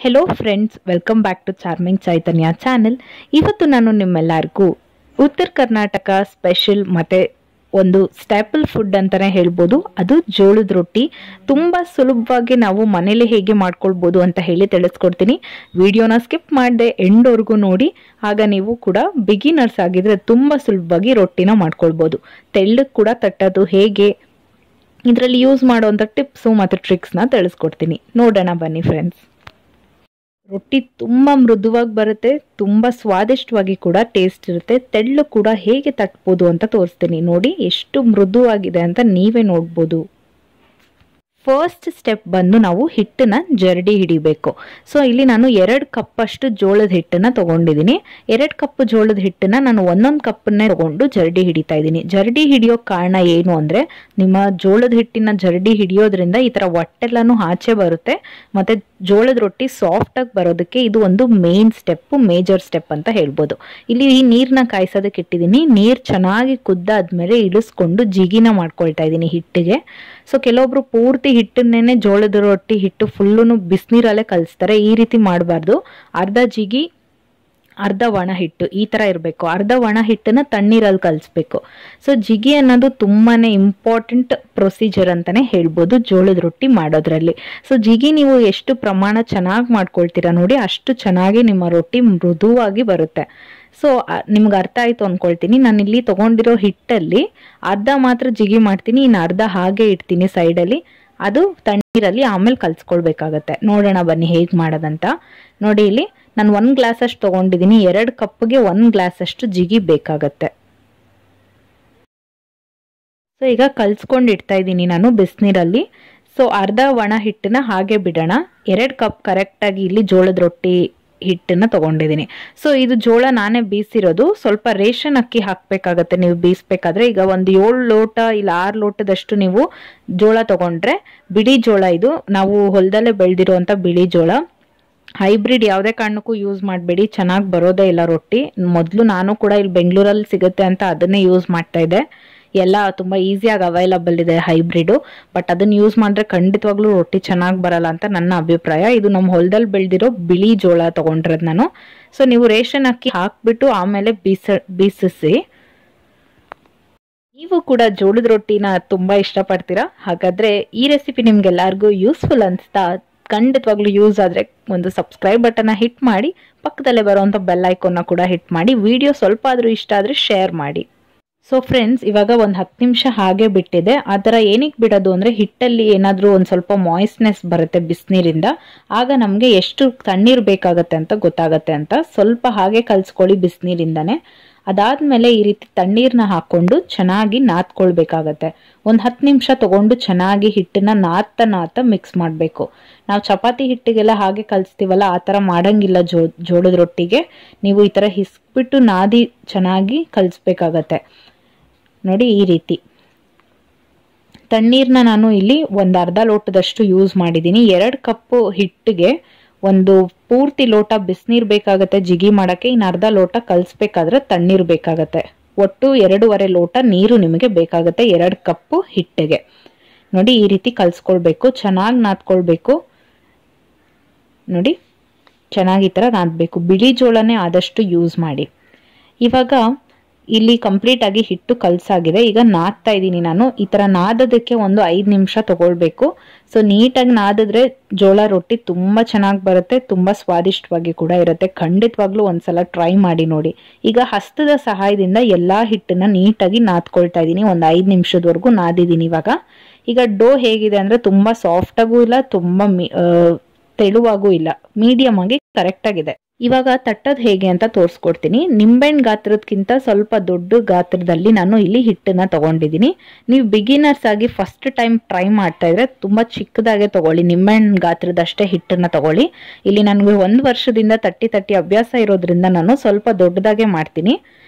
Hello friends, welcome back to charming Chaitanya channel. ಇವತ್ತು ನಾನು ನಿಮ್ಮೆಲ್ಲರಿಗೂ ಉತ್ತರ ಕರ್ನಾಟಕ ಸ್ಪೆಷಲ್ ಮತ್ತು ಒಂದು ಸ್ಟ್ಯಾಪಲ್ ಫುಡ್ ಅಂತಲೇ ಹೇಳ್ಬೋದು, ಅದು ಜೋಳದ ರೊಟ್ಟಿ. ತುಂಬ ಸುಲಭವಾಗಿ ನಾವು ಮನೇಲಿ ಹೇಗೆ ಮಾಡ್ಕೊಳ್ಬೋದು ಅಂತ ಹೇಳಿ ತಿಳಿಸ್ಕೊಡ್ತೀನಿ. ವಿಡಿಯೋನ ಸ್ಕಿಪ್ ಮಾಡದೆ ಎಂಡ್ವರೆಗೂ ನೋಡಿ, ಆಗ ನೀವು ಕೂಡ ಬಿಗಿನರ್ಸ್ ಆಗಿದ್ರೆ ತುಂಬ ಸುಲಭವಾಗಿ ರೊಟ್ಟಿನ ಮಾಡ್ಕೊಳ್ಬೋದು. ತೆಳ್ಳಗೆ ಕೂಡ ತಟ್ಟೋದು ಹೇಗೆ, ಇದರಲ್ಲಿ ಯೂಸ್ ಮಾಡುವಂಥ ಟಿಪ್ಸು ಮತ್ತು ಟ್ರಿಕ್ಸ್ನ ತಿಳಿಸ್ಕೊಡ್ತೀನಿ. ನೋಡೋಣ ಬನ್ನಿ ಫ್ರೆಂಡ್ಸ್. ರೊಟ್ಟಿ ತುಂಬ ಮೃದುವಾಗಿ ಬರುತ್ತೆ, ತುಂಬ ಸ್ವಾದಿಷ್ಟವಾಗಿ ಕೂಡ ಟೇಸ್ಟ್ ಇರುತ್ತೆ. ತೆಳ್ಳು ಕೂಡ ಹೇಗೆ ತಟ್ಬೋದು ಅಂತ ತೋರಿಸ್ತೀನಿ. ನೋಡಿ ಎಷ್ಟು ಮೃದುವಾಗಿದೆ ಅಂತ ನೀವೇ ನೋಡ್ಬೋದು. ಫಸ್ಟ್ ಸ್ಟೆಪ್ ಬಂದು ನಾವು ಹಿಟ್ಟನ್ನ ಜರಡಿ ಹಿಡಿಬೇಕು. ಸೊ ಇಲ್ಲಿ ನಾನು 2 ಕಪ್ಪಷ್ಟು ಜೋಳದ ಹಿಟ್ಟನ್ನ ತಗೊಂಡಿದ್ದೀನಿ. 2 ಕಪ್ ಜೋಳದ ಹಿಟ್ಟನ್ನ ನಾನು 1 ಕಪ್ಪನ್ನೇ ತಗೊಂಡು ಜರಡಿ ಹಿಡಿತಾ ಇದ್ದೀನಿ. ಜರಡಿ ಹಿಡಿಯೋ ಕಾರಣ ಏನು ಅಂದ್ರೆ, ನಿಮ್ಮ ಜೋಳದ ಹಿಟ್ಟಿನ ಜರಡಿ ಹಿಡಿಯೋದ್ರಿಂದ ಈ ತರ ಒಟ್ಟೆಲ್ಲಾನು ಆಚೆ ಬರುತ್ತೆ, ಮತ್ತೆ ಜೋಳದ ರೊಟ್ಟಿ ಸಾಫ್ಟ್ ಆಗಿ ಬರೋದಕ್ಕೆ ಇದು ಒಂದು ಮೇಜರ್ ಸ್ಟೆಪ್ ಅಂತ ಹೇಳ್ಬೋದು. ಇಲ್ಲಿ ಈ ನೀರ್ನ ಕಾಯಿಸೋದಕ್ಕೆ ಇಟ್ಟಿದ್ದೀನಿ. ನೀರ್ ಚೆನ್ನಾಗಿ ಕುದ್ದಾದ್ಮೇಲೆ ಇಳಿಸ್ಕೊಂಡು ಜಿಗಿನ ಮಾಡ್ಕೊಳ್ತಾ ಇದ್ದೀನಿ ಹಿಟ್ಟಿಗೆ. ಸೊ ಕೆಲವೊಬ್ರು ಪೂರ್ತಿ ಹಿಟ್ಟನ್ನೇನೆ ಜೋಳದ ರೊಟ್ಟಿ ಹಿಟ್ಟು ಫುಲ್ಲು ಬಿಸಿನೀರಲ್ಲೇ ಕಲಿಸ್ತಾರೆ. ಈ ರೀತಿ ಮಾಡಬಾರ್ದು. ಅರ್ಧ ಜಿಗಿ ಅರ್ಧ ಒಣ ಹಿಟ್ಟು ಈ ತರ ಇರಬೇಕು. ಅರ್ಧ ಒಣ ಹಿಟ್ಟನ್ನ ತಣ್ಣೀರಲ್ಲಿ ಕಲಿಸ್ಬೇಕು. ಸೊ ಜಿಗಿ ಅನ್ನೋದು ತುಂಬಾನೇ ಇಂಪಾರ್ಟೆಂಟ್ ಪ್ರೊಸೀಜರ್ ಅಂತಾನೆ ಹೇಳ್ಬೋದು ಜೋಳದ ರೊಟ್ಟಿ ಮಾಡೋದ್ರಲ್ಲಿ. ಸೊ ಜಿಗಿ ನೀವು ಎಷ್ಟು ಪ್ರಮಾಣ ಚೆನ್ನಾಗಿ ಮಾಡ್ಕೊಳ್ತೀರಾ ನೋಡಿ, ಅಷ್ಟು ಚೆನ್ನಾಗಿ ನಿಮ್ಮ ರೊಟ್ಟಿ ಮೃದುವಾಗಿ ಬರುತ್ತೆ. ಸೊ ನಿಮ್ಗೆ ಅರ್ಥ ಆಯ್ತು ಅನ್ಕೊಳ್ತೀನಿ. ನಾನು ಇಲ್ಲಿ ತಗೊಂಡಿರೋ ಹಿಟ್ಟಲ್ಲಿ ಅರ್ಧ ಮಾತ್ರ ಜಿಗಿ ಮಾಡ್ತೀನಿ, ಇನ್ನು ಅರ್ಧ ಹಾಗೆ ಇಡ್ತೀನಿ ಸೈಡಲ್ಲಿ. ಅದು ತಣ್ಣೀರಲ್ಲಿ ಆಮೇಲೆ ಕಲ್ಸ್ಕೊಳ್ಬೇಕಾಗತ್ತೆ. ನೋಡೋಣ ಬನ್ನಿ ಹೇಗೆ ಮಾಡೋದಂತ. ನೋಡಿ ಇಲ್ಲಿ ನಾನು 1 ಗ್ಲಾಸ್ ಅಷ್ಟು ತಗೊಂಡಿದ್ದೀನಿ. 2 ಕಪ್ಗೆ 1 ಗ್ಲಾಸ್ ಅಷ್ಟು ಜಿಗಿ ಬೇಕಾಗತ್ತೆ. ಸೊ ಈಗ ಕಲ್ಸ್ಕೊಂಡು ಇಡ್ತಾ ಇದ್ದೀನಿ ನಾನು ಬಿಸಿನೀರಲ್ಲಿ. ಸೊ ಅರ್ಧ ಒಣ ಹಿಟ್ಟನ್ನ ಹಾಗೆ ಬಿಡೋಣ. 2 ಕಪ್ ಕರೆಕ್ಟಾಗಿ ಇಲ್ಲಿ ಜೋಳದ ರೊಟ್ಟಿ ಹಿಟ್ಟನ್ನ ತಗೊಂಡಿದ್ದೀನಿ. ಸೊ ಇದು ಜೋಳ ನಾನೇ ಬೀಸಿರೋದು. ಸ್ವಲ್ಪ ರೇಷನ್ ಅಕ್ಕಿ ಹಾಕ್ಬೇಕಾಗತ್ತೆ ನೀವು ಬೀಸ್ಬೇಕಾದ್ರೆ. ಈಗ ಒಂದು 7 ಲೋಟ ಇಲ್ಲ 6 ಲೋಟದಷ್ಟು ನೀವು ಜೋಳ ತಗೊಂಡ್ರೆ, ಬಿಳಿ ಜೋಳ ಇದು, ನಾವು ಹೊಲದಲ್ಲೇ ಬೆಳೆದಿರುವಂತ ಬಿಳಿ ಜೋಳ. ಹೈಬ್ರಿಡ್ ಯಾವುದೇ ಕಾರಣಕ್ಕೂ ಯೂಸ್ ಮಾಡಬೇಡಿ, ಚೆನ್ನಾಗಿ ಬರೋದೇ ಇಲ್ಲ ರೊಟ್ಟಿ. ಮೊದಲು ನಾನು ಕೂಡ ಇಲ್ಲಿ ಬೆಂಗಳೂರಲ್ಲಿ ಸಿಗುತ್ತೆ ಅಂತ ಅದನ್ನೇ ಯೂಸ್ ಮಾಡ್ತಾ ಇದ್ದೆ. ಎಲ್ಲ ತುಂಬ ಈಸಿಯಾಗಿ ಅವೈಲಬಲ್ ಇದೆ ಹೈಬ್ರಿಡು, ಬಟ್ ಅದನ್ನ ಯೂಸ್ ಮಾಡಿದ್ರೆ ಖಂಡಿತವಾಗ್ಲೂ ರೊಟ್ಟಿ ಚೆನ್ನಾಗಿ ಬರಲ್ಲ ಅಂತ ನನ್ನ ಅಭಿಪ್ರಾಯ. ಇದು ನಮ್ಮ ಹೊಲದಲ್ಲಿ ಬೆಳೆದಿರೋ ಬಿಳಿ ಜೋಳ ತಗೊಂಡಿರೋದು ನಾನು. ಸೊ ನೀವು ರೇಷನ್ ಅಕ್ಕಿ ಹಾಕ್ಬಿಟ್ಟು ಆಮೇಲೆ ಬೀಸಿಸಿ. ನೀವು ಕೂಡ ಜೋಳದ ರೊಟ್ಟಿನ ತುಂಬಾ ಇಷ್ಟಪಡ್ತೀರಾ? ಹಾಗಾದ್ರೆ ಈ ರೆಸಿಪಿ ನಿಮ್ಗೆಲ್ಲರಿಗೂ ಯೂಸ್ಫುಲ್ ಅನ್ಸ್ತಾ? ಖಂಡಿತವಾಗ್ಲೂ ಯೂಸ್ ಆದ್ರೆ ಒಂದು ಸಬ್ಸ್ಕ್ರೈಬ್ ಬಟನ್ನ ಹಿಟ್ ಮಾಡಿ, ಪಕ್ಕದಲ್ಲೇ ಬರುವಂತ ಬೆಲ್ ಐಕಾನ್ನ ಕೂಡ ಹಿಟ್ ಮಾಡಿ. ವಿಡಿಯೋ ಸ್ವಲ್ಪ ಆದ್ರೂ ಇಷ್ಟ ಆದ್ರೆ ಶೇರ್ ಮಾಡಿ. ಸೊ ಫ್ರೆಂಡ್ಸ್, ಇವಾಗ ಒಂದು 10 ನಿಮಿಷ ಹಾಗೆ ಬಿಟ್ಟಿದೆ. ಆ ಥರ ಏನಕ್ಕೆ ಬಿಡೋದು ಅಂದರೆ, ಹಿಟ್ಟಲ್ಲಿ ಏನಾದರೂ ಒಂದು ಸ್ವಲ್ಪ ಮಾಯ್ಸ್ನೆಸ್ ಬರುತ್ತೆ ಬಿಸಿನೀರಿಂದ. ಆಗ ನಮಗೆ ಎಷ್ಟು ತಣ್ಣೀರು ಬೇಕಾಗತ್ತೆ ಅಂತ ಗೊತ್ತಾಗತ್ತೆ ಅಂತ. ಸ್ವಲ್ಪ ಹಾಗೆ ಕಲ್ಸ್ಕೊಳ್ಳಿ ಬಿಸಿನೀರಿಂದಾನೆ. ಅದಾದ್ಮೇಲೆ ಈ ರೀತಿ ತಣ್ಣೀರನ್ನ ಹಾಕೊಂಡು ಚೆನ್ನಾಗಿ ನಾದ್ಕೊಳ್ಬೇಕಾಗತ್ತೆ. ಒಂದು 10 ನಿಮಿಷ ತಗೊಂಡು ಚೆನ್ನಾಗಿ ಹಿಟ್ಟನ್ನ ನಾದ್ತಾ ಮಿಕ್ಸ್ ಮಾಡಬೇಕು. ನಾವು ಚಪಾತಿ ಹಿಟ್ಟಿಗೆಲ್ಲ ಹಾಗೆ ಕಲಿಸ್ತೀವಲ್ಲ, ಆ ಥರ ಮಾಡಂಗಿಲ್ಲ ಜೋಳದ ರೊಟ್ಟಿಗೆ. ನೀವು ಈ ಥರ ಹಿಸ್ಬಿಟ್ಟು ನಾದಿ ಚೆನ್ನಾಗಿ ಕಲಿಸ್ಬೇಕಾಗತ್ತೆ. ನೋಡಿ ಈ ರೀತಿ ತಣ್ಣೀರ್ನ ನಾನು ಇಲ್ಲಿ ಒಂದು ಅರ್ಧ ಲೋಟದಷ್ಟು ಯೂಸ್ ಮಾಡಿದ್ದೀನಿ. 2 ಕಪ್ ಹಿಟ್ಟಿಗೆ ಒಂದು ಪೂರ್ತಿ ಲೋಟ ಬಿಸಿನೀರು ಬೇಕಾಗತ್ತೆ ಜಿಗಿ ಮಾಡಕ್ಕೆ. ಇನ್ನು ಅರ್ಧ ಲೋಟ ಕಲಿಸ್ಬೇಕಾದ್ರೆ ತಣ್ಣೀರು ಬೇಕಾಗತ್ತೆ. ಒಟ್ಟು 2.5 ಲೋಟ ನೀರು ನಿಮಗೆ ಬೇಕಾಗತ್ತೆ 2 ಕಪ್ ಹಿಟ್ಟಿಗೆ. ನೋಡಿ ಈ ರೀತಿ ಕಲ್ಸ್ಕೊಳ್ಬೇಕು, ಚೆನ್ನಾಗಿ ನಾದ್ಕೊಳ್ಬೇಕು. ನೋಡಿ ಚೆನ್ನಾಗಿ ಈ ಥರ ನಾದಬೇಕು. ಬಿಳಿ ಜೋಳನೇ ಆದಷ್ಟು ಯೂಸ್ ಮಾಡಿ. ಇವಾಗ ಇಲ್ಲಿ ಕಂಪ್ಲೀಟ್ ಆಗಿ ಹಿಟ್ಟು ಕಲ್ಸಾಗಿದೆ. ಈಗ ನಾದ್ತಾ ಇದ್ದೀನಿ ನಾನು. ಈ ತರ ನಾದೋದಕ್ಕೆ ಒಂದು 5 ನಿಮಿಷ ತಗೊಳ್ಬೇಕು. ಸೊ ನೀಟಾಗಿ ನಾದಿದ್ರೆ ಜೋಳ ರೊಟ್ಟಿ ತುಂಬಾ ಚೆನ್ನಾಗಿ ಬರುತ್ತೆ, ತುಂಬಾ ಸ್ವಾದಿಷ್ಟವಾಗಿ ಕೂಡ ಇರುತ್ತೆ. ಖಂಡಿತವಾಗ್ಲೂ ಒಂದ್ಸಲ ಟ್ರೈ ಮಾಡಿ ನೋಡಿ. ಈಗ ಹಸ್ತದ ಸಹಾಯದಿಂದ ಎಲ್ಲಾ ಹಿಟ್ಟನ್ನ ನೀಟಾಗಿ ನಾದ್ಕೊಳ್ತಾ ಇದ್ದೀನಿ. ಒಂದು 5 ನಿಮಿಷದವರೆಗೂ ನಾದಿದ್ದೀನಿ. ಈಗ ಡೋ ಹೇಗಿದೆ ಅಂದ್ರೆ, ತುಂಬಾ ಸಾಫ್ಟ್ ಆಗೂ ಇಲ್ಲ, ತುಂಬಾ ತೆಳುವಾಗೂ ಇಲ್ಲ, ಮೀಡಿಯಂ ಆಗಿ ಕರೆಕ್ಟ್ ಆಗಿದೆ. ಇವಾಗ ತಟ್ಟೋದು ಹೇಗೆ ಅಂತ ತೋರಿಸ್ಕೊಡ್ತೀನಿ. ನಿಂಬೆಹಣ್ಣು ಗಾತ್ರದಕ್ಕಿಂತ ಸ್ವಲ್ಪ ದೊಡ್ಡ ಗಾತ್ರದಲ್ಲಿ ನಾನು ಇಲ್ಲಿ ಹಿಟ್ಟನ್ನ ತಗೊಂಡಿದ್ದೀನಿ. ನೀವು ಬಿಗಿನರ್ಸ್ ಆಗಿ ಫಸ್ಟ್ ಟೈಮ್ ಟ್ರೈ ಮಾಡ್ತಾ ಇದ್ರೆ ತುಂಬಾ ಚಿಕ್ಕದಾಗೆ ತಗೊಳ್ಳಿ, ನಿಂಬೆಹಣ್ಣು ಗಾತ್ರದಷ್ಟೇ ಹಿಟ್ಟನ್ನ ತಗೊಳ್ಳಿ. ಇಲ್ಲಿ ನನಗೆ 1 ವರ್ಷದಿಂದ ತಟ್ಟಿ ಅಭ್ಯಾಸ ಇರೋದ್ರಿಂದ ನಾನು ಸ್ವಲ್ಪ ದೊಡ್ಡದಾಗೆ ಮಾಡ್ತೀನಿ.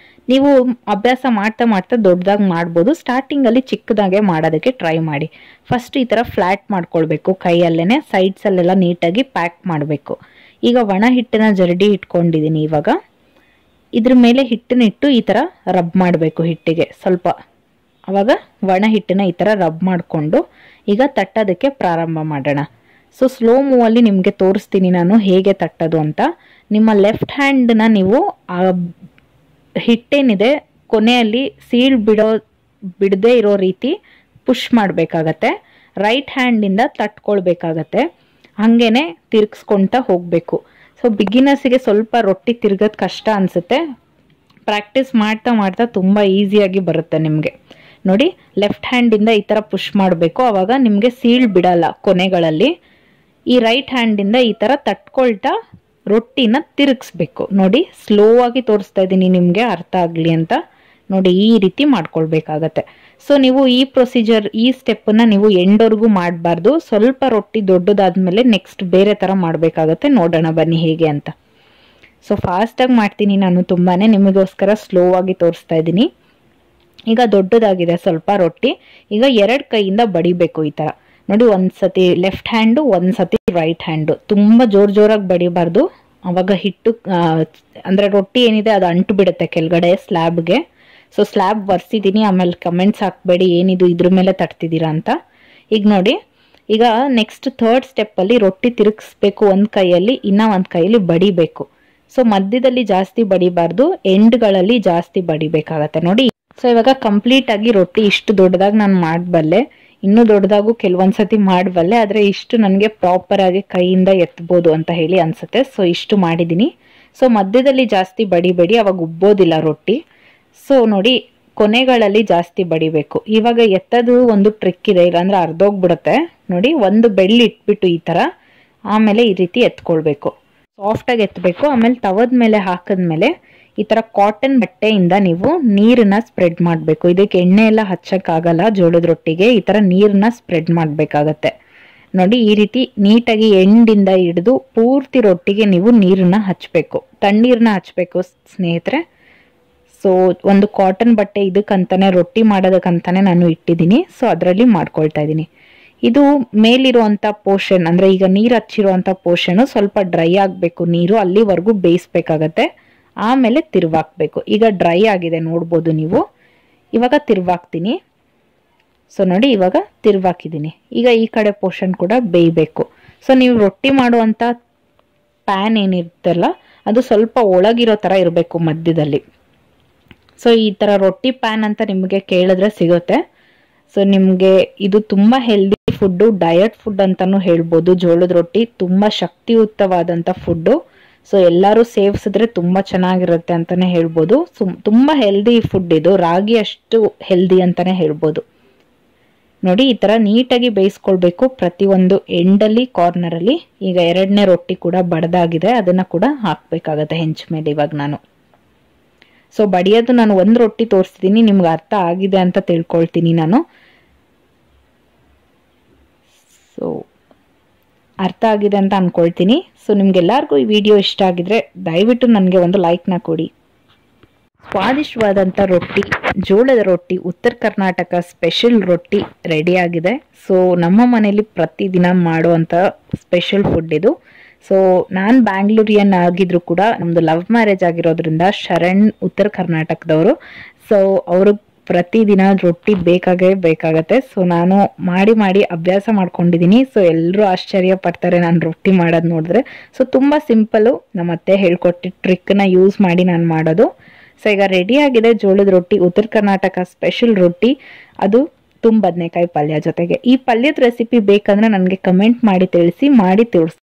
ನೀವು ಅಭ್ಯಾಸ ಮಾಡ್ತಾ ದೊಡ್ಡದಾಗಿ ಮಾಡ್ಬೋದು. ಸ್ಟಾರ್ಟಿಂಗ್ ಅಲ್ಲಿ ಚಿಕ್ಕದಾಗೆ ಮಾಡೋದಕ್ಕೆ ಟ್ರೈ ಮಾಡಿ. ಫಸ್ಟ್ ಈ ತರ ಫ್ಲಾಟ್ ಮಾಡ್ಕೊಳ್ಬೇಕು ಕೈಯಲ್ಲೇನೆ, ಸೈಡ್ಸ್ ಅಲ್ಲೆಲ್ಲ ನೀಟಾಗಿ ಪ್ಯಾಕ್ ಮಾಡಬೇಕು. ಈಗ ಒಣ ಹಿಟ್ಟನ್ನ ಜರಡಿ ಇಟ್ಕೊಂಡಿದ್ದೀನಿ. ಇವಾಗ ಇದ್ರ ಮೇಲೆ ಹಿಟ್ಟನ್ನಿಟ್ಟು ಈ ತರ ರಬ್ ಮಾಡಬೇಕು ಹಿಟ್ಟಿಗೆ ಸ್ವಲ್ಪ. ಅವಾಗ ಒಣ ಹಿಟ್ಟನ್ನ ಈ ತರ ರಬ್ ಮಾಡಿಕೊಂಡು ಈಗ ತಟ್ಟೋದಕ್ಕೆ ಪ್ರಾರಂಭ ಮಾಡೋಣ. ಸೊ ಸ್ಲೋ ಮೂವಲ್ಲಿ ನಿಮಗೆ ತೋರಿಸ್ತೀನಿ ನಾನು ಹೇಗೆ ತಟ್ಟೋದು ಅಂತ. ನಿಮ್ಮ ಲೆಫ್ಟ್ ಹ್ಯಾಂಡನ್ನ ನೀವು ಆ ಹಿಟ್ಟೇನಿದೆ ಕೊನೆಯಲ್ಲಿ ಸೀಳ್ ಬಿಡದೆ ಇರೋ ರೀತಿ ಪುಷ್ ಮಾಡಬೇಕಾಗತ್ತೆ. ರೈಟ್ ಹ್ಯಾಂಡಿಂದ ತಟ್ಕೊಳ್ಬೇಕಾಗತ್ತೆ. ಹಾಗೇನೆ ತಿರ್ಗಿಸ್ಕೊಳ್ತಾ ಹೋಗಬೇಕು. ಸೊ ಬಿಗಿನರ್ಸಿಗೆ ಸ್ವಲ್ಪ ರೊಟ್ಟಿ ತಿರ್ಗೋದು ಕಷ್ಟ ಅನಿಸುತ್ತೆ. ಪ್ರಾಕ್ಟೀಸ್ ಮಾಡ್ತಾ ಮಾಡ್ತಾ ತುಂಬ ಈಸಿಯಾಗಿ ಬರುತ್ತೆ ನಿಮಗೆ. ನೋಡಿ, ಲೆಫ್ಟ್ ಹ್ಯಾಂಡಿಂದ ಈ ಥರ ಪುಷ್ ಮಾಡಬೇಕು. ಆವಾಗ ನಿಮಗೆ ಸೀಳ್ ಬಿಡಲ್ಲ ಕೊನೆಗಳಲ್ಲಿ. ಈ ರೈಟ್ ಹ್ಯಾಂಡಿಂದ ಈ ಥರ ತಟ್ಕೊಳ್ತಾ ರೊಟ್ಟಿನ ತಿರುಗಿಸ್ಬೇಕು. ನೋಡಿ, ಸ್ಲೋ ಆಗಿ ತೋರಿಸ್ತಾ ಇದ್ದೀನಿ ನಿಮಗೆ ಅರ್ಥ ಆಗಲಿ ಅಂತ. ನೋಡಿ, ಈ ರೀತಿ ಮಾಡ್ಕೊಳ್ಬೇಕಾಗತ್ತೆ. ಸೊ ನೀವು ಈ ಪ್ರೊಸೀಜರ್, ಈ ಸ್ಟೆಪ್ಪನ್ನ ನೀವು ಎಂಡ್ವರೆಗೂ ಮಾಡಬಾರ್ದು. ಸ್ವಲ್ಪ ರೊಟ್ಟಿ ದೊಡ್ಡದಾದ್ಮೇಲೆ ನೆಕ್ಸ್ಟ್ ಬೇರೆ ಥರ ಮಾಡಬೇಕಾಗತ್ತೆ. ನೋಡೋಣ ಬನ್ನಿ ಹೇಗೆ ಅಂತ. ಸೊ ಫಾಸ್ಟಾಗಿ ಮಾಡ್ತೀನಿ ನಾನು, ತುಂಬಾನೇ ನಿಮಗೋಸ್ಕರ ಸ್ಲೋ ಆಗಿ ತೋರಿಸ್ತಾ ಇದ್ದೀನಿ. ಈಗ ದೊಡ್ಡದಾಗಿದೆ ಸ್ವಲ್ಪ ರೊಟ್ಟಿ. ಈಗ 2 ಕೈಯಿಂದ ಬಡಿಬೇಕು ಈ ಥರ. ನೋಡಿ, ಒಂದ್ಸತಿ ಲೆಫ್ಟ್ ಹ್ಯಾಂಡು, ಒಂದ್ಸತಿ ರೈಟ್ ಹ್ಯಾಂಡು. ತುಂಬ ಜೋರಾಗಿ ಬಡಿಬಾರ್ದು. ಅವಾಗ ಹಿಟ್ಟು ಅಂದ್ರೆ ರೊಟ್ಟಿ ಏನಿದೆ ಅದು ಅಂಟು ಬಿಡುತ್ತೆ ಕೆಳಗಡೆ ಸ್ಲ್ಯಾಬ್ಗೆ. So slab ಒರೆಸಿದ್ದೀನಿ. ಆಮೇಲೆ ಕಮೆಂಟ್ಸ್ ಹಾಕ್ಬೇಡಿ ಏನಿದು ಇದ್ರ ಮೇಲೆ ತಟ್ತಿದ್ದೀರಾ ಅಂತ. ಈಗ ನೋಡಿ, ಈಗ ನೆಕ್ಸ್ಟ್ ಥರ್ಡ್ ಸ್ಟೆಪ್ಪಲ್ಲಿ ರೊಟ್ಟಿ ತಿರುಗಿಸ್ಬೇಕು ಒಂದು ಕೈಯಲ್ಲಿ, ಇನ್ನೂ ಒಂದು ಕೈಯಲ್ಲಿ ಬಡಿಬೇಕು. ಸೊ ಮಧ್ಯದಲ್ಲಿ ಜಾಸ್ತಿ ಬಡಿಬಾರ್ದು, ಎಂಡ್ಗಳಲ್ಲಿ ಜಾಸ್ತಿ ಬಡಿಬೇಕಾಗತ್ತೆ. ನೋಡಿ, ಸೊ ಇವಾಗ ಕಂಪ್ಲೀಟ್ ಆಗಿ ರೊಟ್ಟಿ ಇಷ್ಟು ದೊಡ್ಡದಾಗಿ ನಾನು ಮಾಡಬಲ್ಲೆ. ಇನ್ನೂ ದೊಡ್ಡದಾಗೂ ಕೆಲವೊಂದ್ಸತಿ ಮಾಡಬಲ್ಲೆ, ಆದರೆ ಇಷ್ಟು ನನಗೆ ಪ್ರಾಪರ್ ಆಗಿ ಕೈಯಿಂದ ಎತ್ಬೋದು ಅಂತ ಹೇಳಿ ಅನ್ಸುತ್ತೆ. ಸೊ ಇಷ್ಟು ಮಾಡಿದ್ದೀನಿ. ಸೊ ಮಧ್ಯದಲ್ಲಿ ಜಾಸ್ತಿ ಬಡಿಬೇಡಿ, ಅವಾಗ ಉಬ್ಬೋದಿಲ್ಲ ರೊಟ್ಟಿ. ಸೊ ನೋಡಿ, ಕೊನೆಗಳಲ್ಲಿ ಜಾಸ್ತಿ ಬಡಿಬೇಕು. ಇವಾಗ ಎತ್ತದು ಒಂದು ಟ್ರಿಕ್ ಇದೆ, ಇಲ್ಲಾಂದ್ರೆ ಅರ್ಧೋಗ್ಬಿಡುತ್ತೆ. ನೋಡಿ, ಒಂದು ಬೆಳ್ಳಿ ಇಟ್ಬಿಟ್ಟು ಈ ಥರ, ಆಮೇಲೆ ಈ ರೀತಿ ಎತ್ಕೊಳ್ಬೇಕು. ಸಾಫ್ಟಾಗಿ ಎತ್ತಬೇಕು. ಆಮೇಲೆ ತವದ ಮೇಲೆ ಹಾಕಿದ್ಮೇಲೆ ಈ ಥರ ಕಾಟನ್ ಬಟ್ಟೆಯಿಂದ ನೀವು ನೀರನ್ನ ಸ್ಪ್ರೆಡ್ ಮಾಡಬೇಕು. ಇದಕ್ಕೆ ಎಣ್ಣೆ ಎಲ್ಲ ಹಚ್ಚಕ್ಕಾಗಲ್ಲ ಜೋಳದ ರೊಟ್ಟಿಗೆ. ಈ ಥರ ನೀರನ್ನ ಸ್ಪ್ರೆಡ್ ಮಾಡಬೇಕಾಗತ್ತೆ. ನೋಡಿ, ಈ ರೀತಿ ನೀಟಾಗಿ ಎಂಡಿಂದ ಹಿಡಿದು ಪೂರ್ತಿ ರೊಟ್ಟಿಗೆ ನೀವು ನೀರನ್ನ ಹಚ್ಚಬೇಕು. ತಣ್ಣೀರನ್ನ ಹಚ್ಚಬೇಕು ಸ್ನೇಹಿತರೆ. ಸೊ ಒಂದು ಕಾಟನ್ ಬಟ್ಟೆ ಇದಕ್ಕಂತಾನೆ, ರೊಟ್ಟಿ ಮಾಡೋದಕ್ಕಂತಾನೆ ನಾನು ಇಟ್ಟಿದ್ದೀನಿ. ಸೊ ಅದರಲ್ಲಿ ಮಾಡ್ಕೊಳ್ತಾ ಇದ್ದೀನಿ. ಇದು ಮೇಲಿರುವಂಥ ಪೋರ್ಷನ್, ಅಂದರೆ ಈಗ ನೀರು ಹಚ್ಚಿರುವಂಥ ಪೋರ್ಷನ್ ಸ್ವಲ್ಪ ಡ್ರೈ ಆಗಬೇಕು. ನೀರು ಅಲ್ಲಿವರೆಗೂ ಬೇಯಿಸ್ಬೇಕಾಗತ್ತೆ. ಆಮೇಲೆ ತಿರುವಾಕ್ಬೇಕು. ಈಗ ಡ್ರೈ ಆಗಿದೆ ನೋಡ್ಬೋದು ನೀವು. ಇವಾಗ ತಿರುವಾಕ್ತೀನಿ. ಸೊ ನೋಡಿ, ಇವಾಗ ತಿರುವಾಕಿದ್ದೀನಿ. ಈಗ ಈ ಕಡೆ ಪೋರ್ಷನ್ ಕೂಡ ಬೇಯಬೇಕು. ಸೊ ನೀವು ರೊಟ್ಟಿ ಮಾಡುವಂಥ ಪ್ಯಾನ್ ಏನಿರುತ್ತಲ್ಲ ಅದು ಸ್ವಲ್ಪ ಒಳಗಿರೋ ಥರ ಇರಬೇಕು ಮಧ್ಯದಲ್ಲಿ. ಸೊ ಈ ಥರ ರೊಟ್ಟಿ ಪ್ಯಾನ್ ಅಂತ ನಿಮಗೆ ಕೇಳಿದ್ರೆ ಸಿಗುತ್ತೆ. ಸೊ ನಿಮಗೆ ಇದು ತುಂಬ ಹೆಲ್ದಿ ಫುಡ್ಡು, ಡಯಟ್ ಫುಡ್ ಅಂತಾನು ಹೇಳ್ಬೋದು. ಜೋಳದ ರೊಟ್ಟಿ ತುಂಬ ಶಕ್ತಿಯುತವಾದಂಥ ಫುಡ್ಡು. ಸೊ ಎಲ್ಲರೂ ಸೇವಿಸಿದ್ರೆ ತುಂಬ ಚೆನ್ನಾಗಿರುತ್ತೆ ಅಂತಾನೆ ಹೇಳ್ಬೋದು. ತುಂಬ ಹೆಲ್ದಿ ಫುಡ್ ಇದು. ರಾಗಿ ಅಷ್ಟು ಹೆಲ್ದಿ ಅಂತಾನೆ ಹೇಳ್ಬೋದು. ನೋಡಿ, ಈ ಥರ ನೀಟಾಗಿ ಬೇಯಿಸ್ಕೊಳ್ಬೇಕು ಪ್ರತಿಯೊಂದು ಎಂಡಲ್ಲಿ, ಕಾರ್ನರಲ್ಲಿ. ಈಗ 2ನೇ ರೊಟ್ಟಿ ಕೂಡ ಬಡ್ದಾಗಿದೆ, ಅದನ್ನ ಕೂಡ ಹಾಕ್ಬೇಕಾಗತ್ತೆ ಹೆಂಚ್ ಮೇಲೆ ಇವಾಗ ನಾನು. ಸೊ ಬಡಿಯೋದು ನಾನು ಒಂದು ರೊಟ್ಟಿ ತೋರಿಸ್ತಿದ್ದೀನಿ, ನಿಮ್ಗೆ ಅರ್ಥ ಆಗಿದೆ ಅಂತ ತಿಳ್ಕೊಳ್ತೀನಿ ನಾನು. ಸೊ ಅರ್ಥ ಆಗಿದೆ ಅಂತ ಅನ್ಕೊಳ್ತೀನಿ. ಸೊ ನಿಮ್ಗೆಲ್ಲರಿಗೂ ಈ ವಿಡಿಯೋ ಇಷ್ಟ ಆಗಿದ್ರೆ ದಯವಿಟ್ಟು ನನಗೆ ಒಂದು ಲೈಕ್ನ ಕೊಡಿ. ಸ್ವಾದಿಷ್ಟವಾದಂಥ ರೊಟ್ಟಿ, ಜೋಳದ ರೊಟ್ಟಿ, ಉತ್ತರ ಕರ್ನಾಟಕ ಸ್ಪೆಷಲ್ ರೊಟ್ಟಿ ರೆಡಿ ಆಗಿದೆ. ಸೊ ನಮ್ಮ ಮನೇಲಿ ಪ್ರತಿದಿನ ಮಾಡುವಂಥ ಸ್ಪೆಷಲ್ ಫುಡ್ ಇದು. ಸೊ ನಾನು ಬ್ಯಾಂಗ್ಳೂರಿಯನ್ ಆಗಿದ್ರು ಕೂಡ ನಮ್ಮದು ಲವ್ ಮ್ಯಾರೇಜ್ ಆಗಿರೋದ್ರಿಂದ ಶರಣ್ ಉತ್ತರ ಕರ್ನಾಟಕದವರು. ಸೊ ಅವರು ಪ್ರತಿದಿನ ರೊಟ್ಟಿ ಬೇಕಾಗತ್ತೆ. ಸೊ ನಾನು ಮಾಡಿ ಅಭ್ಯಾಸ ಮಾಡ್ಕೊಂಡಿದ್ದೀನಿ. ಸೊ ಎಲ್ಲರೂ ಆಶ್ಚರ್ಯ ಪಡ್ತಾರೆ ನಾನು ರೊಟ್ಟಿ ಮಾಡೋದು ನೋಡಿದ್ರೆ. ಸೊ ತುಂಬ ಸಿಂಪಲ್ಲು, ನಮ್ಮ ಅತ್ತೆ ಹೇಳ್ಕೊಟ್ಟಿದ್ದ ಟ್ರಿಕ್ನ ಯೂಸ್ ಮಾಡಿ ನಾನು ಮಾಡೋದು. ಸೊ ಈಗ ರೆಡಿ ಆಗಿದೆ ಜೋಳದ ರೊಟ್ಟಿ, ಉತ್ತರ ಕರ್ನಾಟಕ ಸ್ಪೆಷಲ್ ರೊಟ್ಟಿ. ಅದು ತುಂಬ ಬದನೆಕಾಯಿ ಪಲ್ಯ ಜೊತೆಗೆ. ಈ ಪಲ್ಯದ ರೆಸಿಪಿ ಬೇಕಂದ್ರೆ ನನಗೆ ಕಮೆಂಟ್ ಮಾಡಿ ತಿಳಿಸಿ, ಮಾಡಿ ತಿಳಿಸ್ತೀನಿ.